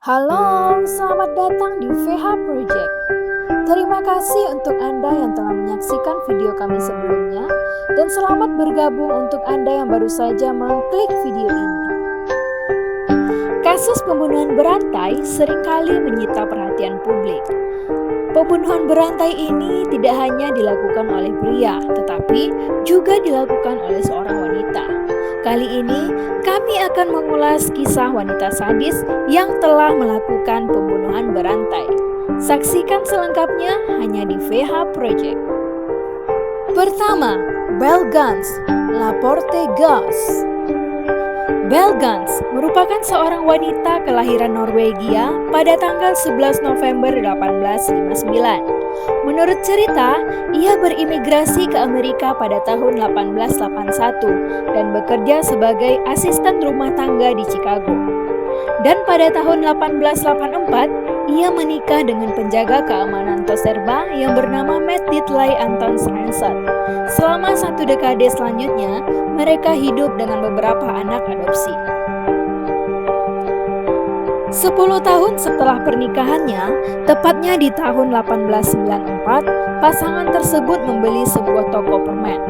Halo, selamat datang di VH Project. Terima kasih untuk Anda yang telah menyaksikan video kami sebelumnya dan selamat bergabung untuk Anda yang baru saja mengklik video ini. Kasus pembunuhan berantai seringkali menyita perhatian publik. Pembunuhan berantai ini tidak hanya dilakukan oleh pria, tetapi juga dilakukan oleh seorang wanita. Kali ini, kami akan mengulas kisah wanita sadis yang telah melakukan pembunuhan berantai. Saksikan selengkapnya hanya di VH Project. Pertama, Belle Gans, La Porte Gauss. Belle Gans merupakan seorang wanita kelahiran Norwegia pada tanggal 11 November 1859. Menurut cerita, ia berimigrasi ke Amerika pada tahun 1881 dan bekerja sebagai asisten rumah tangga di Chicago. Dan pada tahun 1884, ia menikah dengan penjaga keamanan Toserba yang bernama Matt Ditley Anton Sorensen. Selama 1 dekade selanjutnya, mereka hidup dengan beberapa anak adopsi. 10 tahun setelah pernikahannya, tepatnya di tahun 1894, pasangan tersebut membeli sebuah toko permen.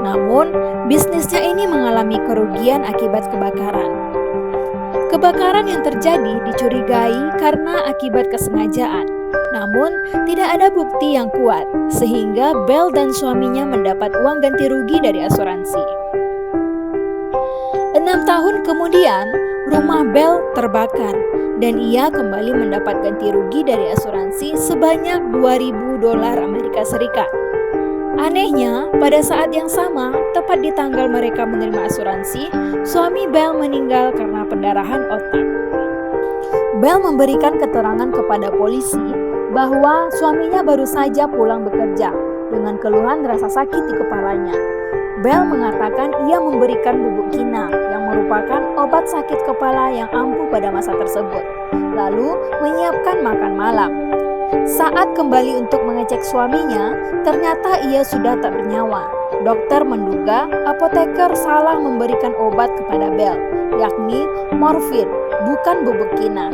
Namun, bisnisnya ini mengalami kerugian akibat kebakaran. Kebakaran yang terjadi dicurigai karena akibat kesengajaan. Namun, tidak ada bukti yang kuat, sehingga Belle dan suaminya mendapat uang ganti rugi dari asuransi. 6 tahun kemudian, rumah Belle terbakar, dan ia kembali mendapat ganti rugi dari asuransi sebanyak $2.000 Amerika Serikat. Anehnya, pada saat yang sama, tepat di tanggal mereka menerima asuransi, suami Belle meninggal karena pendarahan otak. Belle memberikan keterangan kepada polisi bahwa suaminya baru saja pulang bekerja dengan keluhan rasa sakit di kepalanya. Belle mengatakan ia memberikan bubuk kina yang merupakan obat sakit kepala yang ampuh pada masa tersebut, lalu menyiapkan makan malam. Saat kembali untuk mengecek suaminya, ternyata ia sudah tak bernyawa. Dokter menduga apoteker salah memberikan obat kepada Belle, yakni morfin, bukan bubuk kina.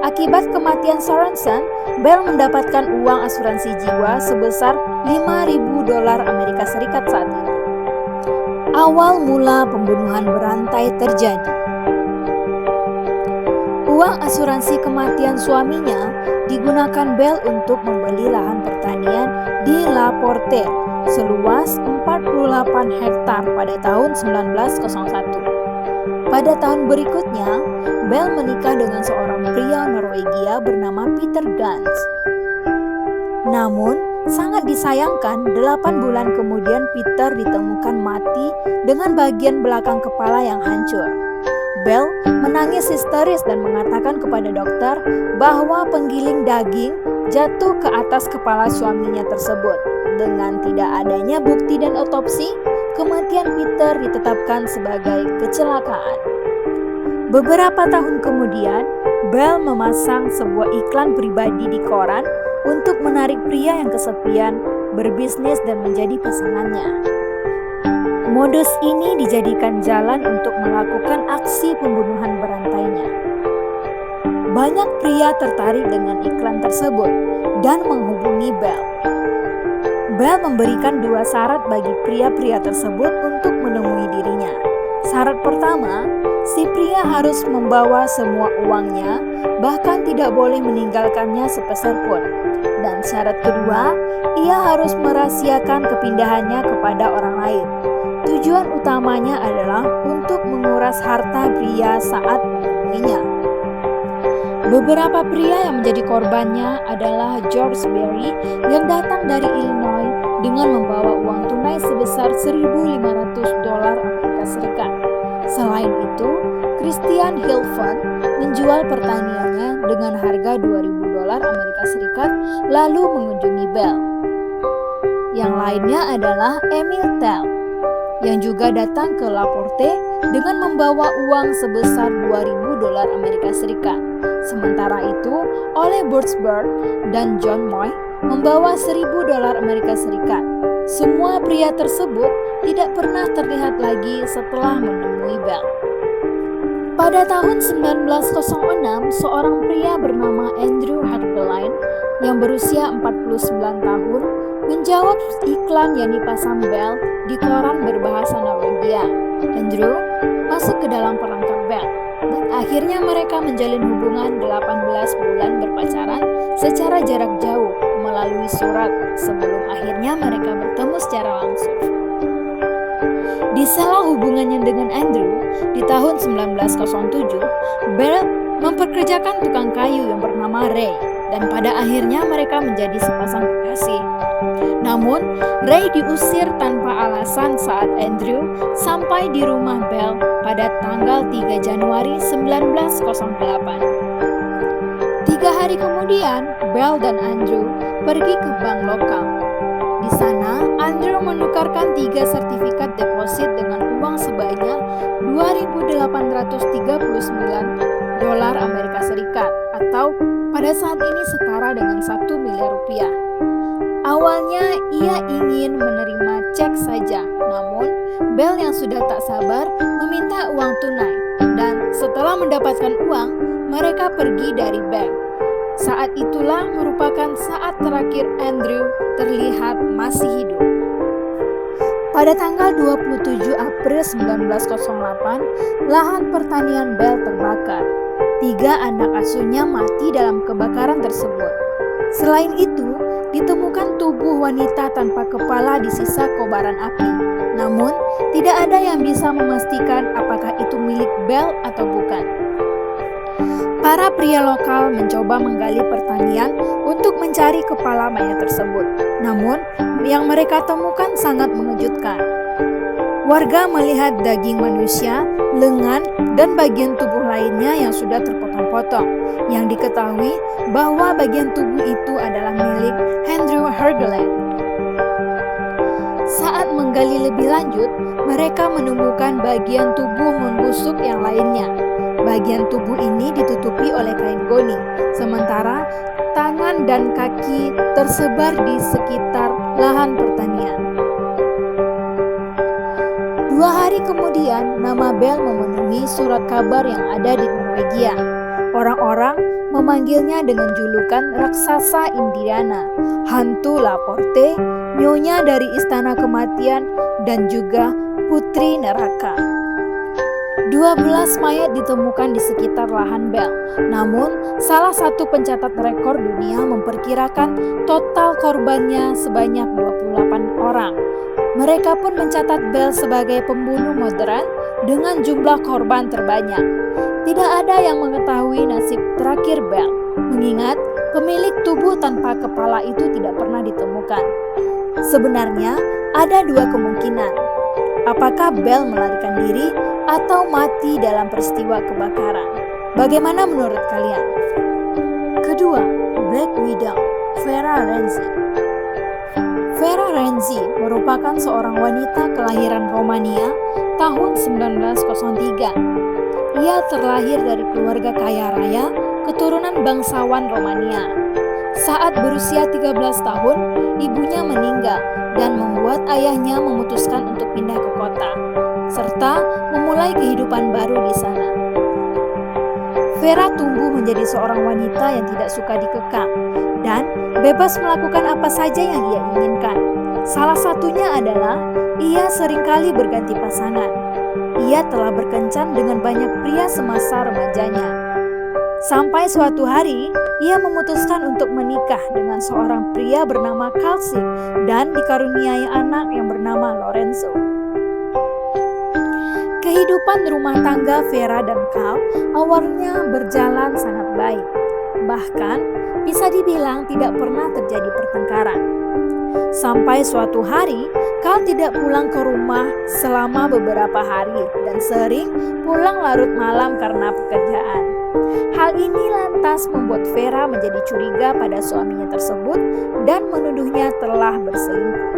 Akibat kematian Sorensen, Belle mendapatkan uang asuransi jiwa sebesar $5.000 Amerika Serikat saat itu. Awal mula pembunuhan berantai terjadi. Uang asuransi kematian suaminya digunakan Belle untuk membeli lahan pertanian di La Porte seluas 48 hektar pada tahun 1901. Pada tahun berikutnya, Belle menikah dengan seorang pria Norwegia bernama Peter Gans. Namun, sangat disayangkan 8 bulan kemudian Peter ditemukan mati dengan bagian belakang kepala yang hancur. Belle menangis histeris dan mengatakan kepada dokter bahwa penggiling daging jatuh ke atas kepala suaminya tersebut. Dengan tidak adanya bukti dan otopsi, kematian Peter ditetapkan sebagai kecelakaan. Beberapa tahun kemudian, Belle memasang sebuah iklan pribadi di koran untuk menarik pria yang kesepian, berbisnis dan menjadi pasangannya. Modus ini dijadikan jalan untuk melakukan aksi pembunuhan berantainya. Banyak pria tertarik dengan iklan tersebut dan menghubungi Belle. Belle memberikan 2 syarat bagi pria-pria tersebut untuk menemui dirinya. Syarat pertama, si pria harus membawa semua uangnya, bahkan tidak boleh meninggalkannya sepeser pun. Dan syarat kedua, ia harus merahasiakan kepindahannya kepada orang lain. Tujuan utamanya adalah untuk menguras harta pria saat menemuinya. Beberapa pria yang menjadi korbannya adalah George Berry yang datang dari Illinois dengan membawa uang tunai sebesar $1.500 Amerika Serikat. Selain itu, Christian Hilfen menjual pertaniannya dengan harga $2.000 Amerika Serikat lalu mengunjungi Belle. Yang lainnya adalah Emil Tell yang juga datang ke La Porte dengan membawa uang sebesar $2.000 Amerika Serikat. Sementara itu, Ole Birchberg dan John Moy membawa $1.000 Amerika Serikat. Semua pria tersebut tidak pernah terlihat lagi setelah menemui Belle. Pada tahun 1906, seorang pria bernama Andrew Hardline yang berusia 49 tahun menjawab iklan yang dipasang Bell di koran berbahasa Norwegia. Andrew masuk ke dalam perangkap Bell dan akhirnya mereka menjalin hubungan 18 bulan berpacaran secara jarak jauh melalui surat sebelum akhirnya mereka bertemu secara langsung. Di sela hubungannya dengan Andrew, di tahun 1907, Bell memperkerjakan tukang kayu yang bernama Ray, dan pada akhirnya mereka menjadi sepasang kekasih. Namun, Ray diusir tanpa alasan saat Andrew sampai di rumah Bell pada tanggal 3 Januari 1908. 3 hari kemudian, Bell dan Andrew pergi ke bank lokal. Di sana, Andrew menukarkan 3 sertifikat deposit dengan uang sebanyak $2.839 Amerika Serikat atau pada saat ini setara dengan 1 miliar rupiah. Awalnya ia ingin menerima cek saja, namun Bell yang sudah tak sabar meminta uang tunai dan setelah mendapatkan uang, mereka pergi dari bank. Saat itulah merupakan saat terakhir Andrew terlihat masih hidup. Pada tanggal 27 April 1908, lahan pertanian Bell terbakar. 3 anak asuhnya mati dalam kebakaran tersebut. Selain itu, ditemukan tubuh wanita tanpa kepala di sisa kobaran api. Namun, tidak ada yang bisa memastikan apakah itu milik Bell atau bukan. Para pria lokal mencoba menggali pertanian untuk mencari kepala mayat tersebut. Namun, yang mereka temukan sangat mengejutkan. Warga melihat daging manusia, lengan, dan bagian tubuh lainnya yang sudah terpotong-potong. Yang diketahui bahwa bagian tubuh itu adalah milik Andrew Hardline. Saat menggali lebih lanjut, mereka menemukan bagian tubuh membusuk yang lainnya. Bagian tubuh ini ditutupi oleh kain goni, sementara tangan dan kaki tersebar di sekitar lahan pertanian. 2 hari kemudian, nama Bell memenuhi surat kabar yang ada di Norwegia. Orang-orang memanggilnya dengan julukan Raksasa Indiana, Hantu Laporte, Nyonya dari Istana Kematian, dan juga Putri Neraka. 12 mayat ditemukan di sekitar lahan Bell. Namun, salah satu pencatat rekor dunia memperkirakan total korbannya sebanyak 28 orang. Mereka pun mencatat Bell sebagai pembunuh modern dengan jumlah korban terbanyak. Tidak ada yang mengetahui nasib terakhir Bell, mengingat pemilik tubuh tanpa kepala itu tidak pernah ditemukan. Sebenarnya, ada 2 kemungkinan. Apakah Bell melarikan diri atau mati dalam peristiwa kebakaran? Bagaimana menurut kalian? Kedua, Black Widow, Vera Renzi. Vera Renzi merupakan seorang wanita kelahiran Romania tahun 1903. Ia terlahir dari keluarga kaya raya, keturunan bangsawan Romania. Saat berusia 13 tahun, ibunya meninggal dan membuat ayahnya memutuskan untuk pindah ke kota, serta memulai kehidupan baru di sana. Vera tumbuh menjadi seorang wanita yang tidak suka dikekang dan bebas melakukan apa saja yang ia inginkan. Salah satunya adalah ia seringkali berganti pasangan. Ia telah berkencan dengan banyak pria semasa remajanya. Sampai suatu hari, ia memutuskan untuk menikah dengan seorang pria bernama Kalsi dan dikaruniai anak yang bernama Lorenzo. Kehidupan rumah tangga Vera dan Carl awalnya berjalan sangat baik. Bahkan, bisa dibilang tidak pernah terjadi pertengkaran. Sampai suatu hari, Carl tidak pulang ke rumah selama beberapa hari dan sering pulang larut malam karena pekerjaan. Hal ini lantas membuat Vera menjadi curiga pada suaminya tersebut dan menuduhnya telah berselingkuh.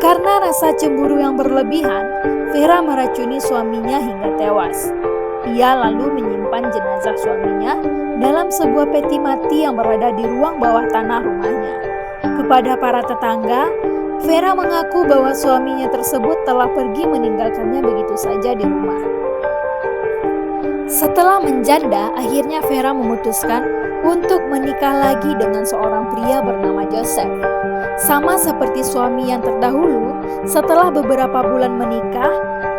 Karena rasa cemburu yang berlebihan, Vera meracuni suaminya hingga tewas. Ia lalu menyimpan jenazah suaminya dalam sebuah peti mati yang berada di ruang bawah tanah rumahnya. Kepada para tetangga, Vera mengaku bahwa suaminya tersebut telah pergi meninggalkannya begitu saja di rumah. Setelah menjanda, akhirnya Vera memutuskan untuk menikah lagi dengan seorang pria bernama Joseph. Sama seperti suami yang terdahulu, setelah beberapa bulan menikah,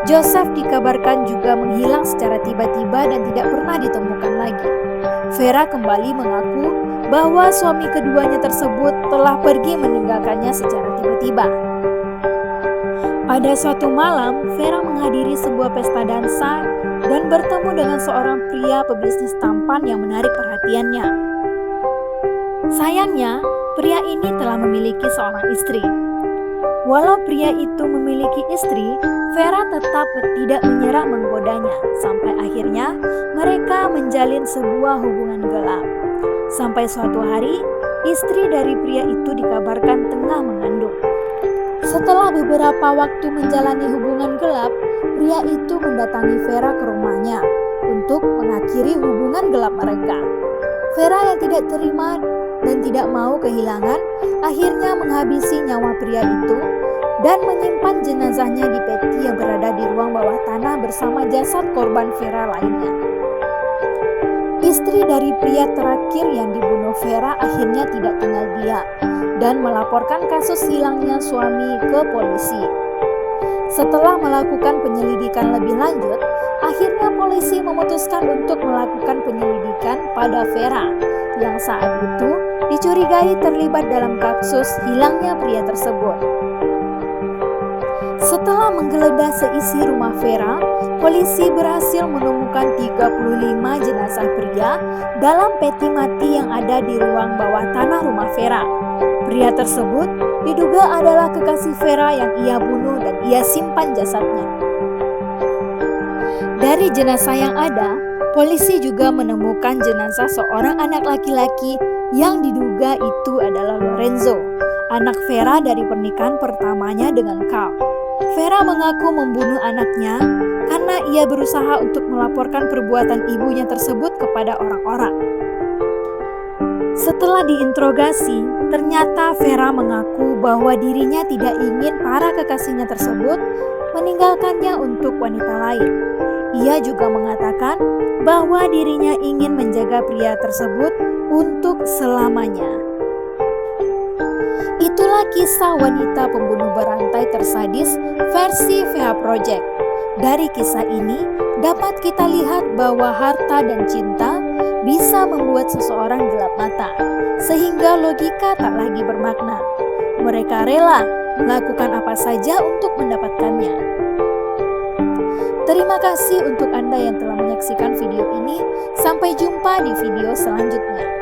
Joseph dikabarkan juga menghilang secara tiba-tiba dan tidak pernah ditemukan lagi. Vera kembali mengaku bahwa suami keduanya tersebut telah pergi meninggalkannya secara tiba-tiba. Pada suatu malam, Vera menghadiri sebuah pesta dansa dan bertemu dengan seorang pria pebisnis tampan yang menarik perhatiannya. Sayangnya, pria ini telah memiliki seorang istri. Walau pria itu memiliki istri, Vera tetap tidak menyerah menggodanya, sampai akhirnya mereka menjalin sebuah hubungan gelap. Sampai suatu hari, istri dari pria itu dikabarkan tengah mengandung. Setelah beberapa waktu menjalani hubungan gelap, pria itu mendatangi Vera ke rumahnya untuk mengakhiri hubungan gelap mereka. Vera yang tidak terima dan tidak mau kehilangan, akhirnya menghabisi nyawa pria itu dan menyimpan jenazahnya di peti yang berada di ruang bawah tanah bersama jasad korban Vera lainnya. Istri dari pria terakhir yang dibunuh Vera akhirnya tidak tinggal diam dan melaporkan kasus hilangnya suami ke polisi. Setelah melakukan penyelidikan lebih lanjut, akhirnya polisi memutuskan untuk melakukan penyelidikan pada Vera yang saat itu dicurigai terlibat dalam kasus hilangnya pria tersebut. Setelah menggeledah seisi rumah Vera, polisi berhasil menemukan 35 jenazah pria dalam peti mati yang ada di ruang bawah tanah rumah Vera. Pria tersebut diduga adalah kekasih Vera yang ia bunuh dan ia simpan jasadnya. Dari jenazah yang ada, polisi juga menemukan jenazah seorang anak laki-laki yang diduga itu adalah Lorenzo, anak Vera dari pernikahan pertamanya dengan Carl. Vera mengaku membunuh anaknya karena ia berusaha untuk melaporkan perbuatan ibunya tersebut kepada orang-orang. Setelah diinterogasi, ternyata Vera mengaku bahwa dirinya tidak ingin para kekasihnya tersebut meninggalkannya untuk wanita lain. Ia juga mengatakan bahwa dirinya ingin menjaga pria tersebut untuk selamanya. Itulah kisah wanita pembunuh berantai tersadis versi VH Project. Dari kisah ini dapat kita lihat bahwa harta dan cinta bisa membuat seseorang gelap mata, sehingga logika tak lagi bermakna. Mereka rela melakukan apa saja untuk mendapatkannya. Terima kasih untuk Anda yang telah menyaksikan video ini. Sampai jumpa di video selanjutnya.